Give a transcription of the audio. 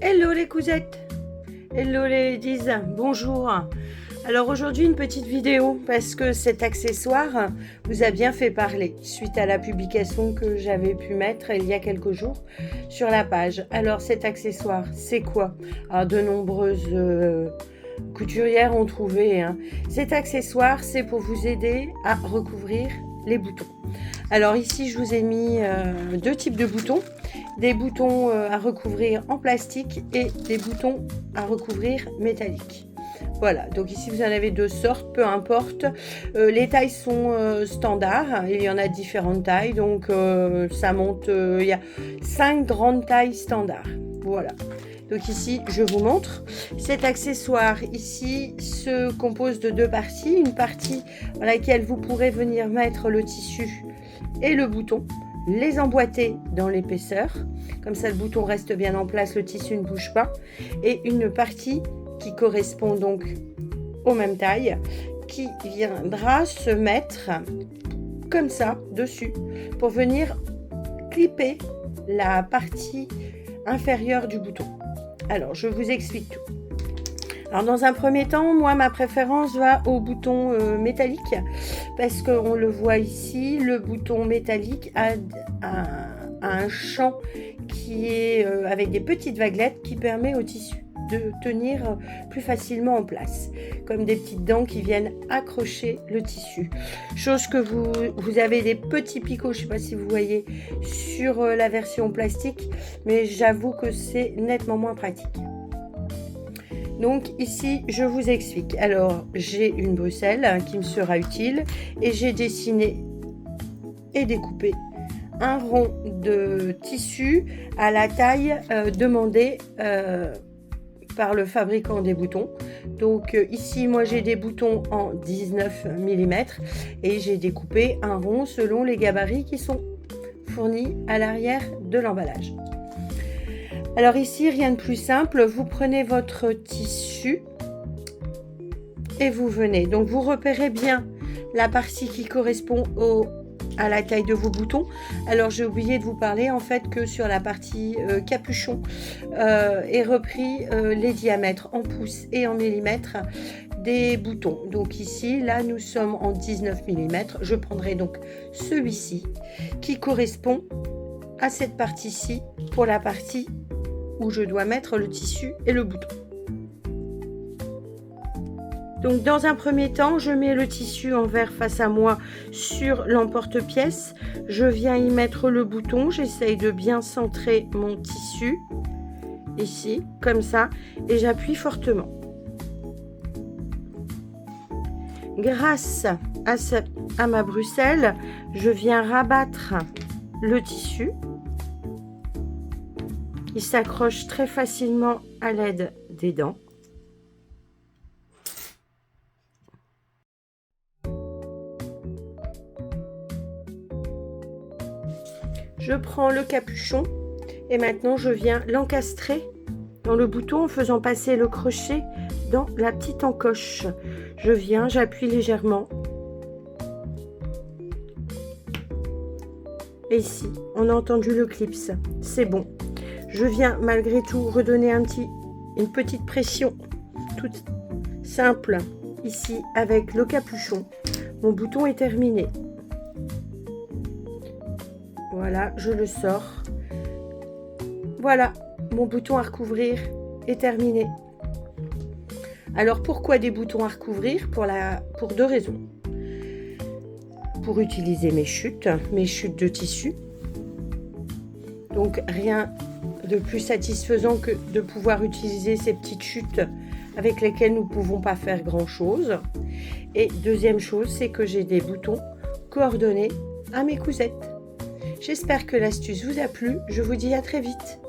Hello les cousettes, hello les ladies, bonjour. Alors aujourd'hui une petite vidéo parce que cet accessoire vous a bien fait parler suite à la publication que j'avais pu mettre il y a quelques jours sur la page. Alors cet accessoire c'est quoi? Alors de nombreuses couturières ont trouvé. Cet accessoire c'est pour vous aider à recouvrir les boutons. Alors ici je vous ai mis deux types de boutons. Des boutons à recouvrir en plastique et des boutons à recouvrir métallique. Voilà, donc ici vous en avez deux sortes, peu importe. Les tailles sont standards, il y en a différentes tailles, donc ça monte, il y a 5 grandes tailles standards. Voilà. Donc ici, je vous montre. Cet accessoire ici se compose de deux parties. Une partie dans laquelle vous pourrez venir mettre le tissu et le bouton, les emboîter dans l'épaisseur. Comme ça, le bouton reste bien en place, le tissu ne bouge pas. Et une partie qui correspond donc aux mêmes tailles, qui viendra se mettre comme ça dessus pour venir clipper la partie inférieure du bouton. Alors, je vous explique tout. Alors, dans un premier temps, moi, ma préférence va au bouton métallique parce qu'on le voit ici, le bouton métallique a un champ qui est avec des petites vaguelettes qui permet au tissu de tenir plus facilement en place, comme des petites dents qui viennent accrocher le tissu. Chose que vous avez des petits picots, je ne sais pas si vous voyez, sur la version plastique, mais j'avoue que c'est nettement moins pratique. Donc ici, je vous explique. Alors, j'ai une Bruxelles qui me sera utile et j'ai dessiné et découpé un rond de tissu à la taille demandée par le fabricant des boutons. Donc ici, moi, j'ai des boutons en 19 mm et j'ai découpé un rond selon les gabarits qui sont fournis à l'arrière de l'emballage. Alors ici, rien de plus simple, vous prenez votre tissu et vous venez. Donc vous repérez bien la partie qui correspond à la taille de vos boutons. Alors j'ai oublié de vous parler en fait que sur la partie capuchon est repris les diamètres en pouces et en millimètres des boutons. Donc ici, là nous sommes en 19 mm. Je prendrai donc celui-ci qui correspond à cette partie-ci pour la partie où je dois mettre le tissu et le bouton. Donc dans un premier temps, je mets le tissu en vert face à moi sur l'emporte-pièce. Je viens y mettre le bouton. J'essaye de bien centrer mon tissu ici, comme ça, et j'appuie fortement. Grâce à ma Bruxelles, je viens rabattre le tissu. Il s'accroche très facilement à l'aide des dents. Je prends le capuchon et maintenant je viens l'encastrer dans le bouton en faisant passer le crochet dans la petite encoche. Je viens, j'appuie légèrement. Et ici, on a entendu le clips, c'est bon. Je viens malgré tout redonner une petite pression toute simple ici avec le capuchon. Mon bouton est terminé. Voilà, je le sors. Voilà, mon bouton à recouvrir est terminé. Alors pourquoi des boutons à recouvrir? Pour deux raisons. Pour utiliser mes chutes de tissu. Donc rien de plus satisfaisant que de pouvoir utiliser ces petites chutes avec lesquelles nous ne pouvons pas faire grand chose. Et deuxième chose, c'est que j'ai des boutons coordonnés à mes cousettes. J'espère que l'astuce vous a plu. Je vous dis à très vite.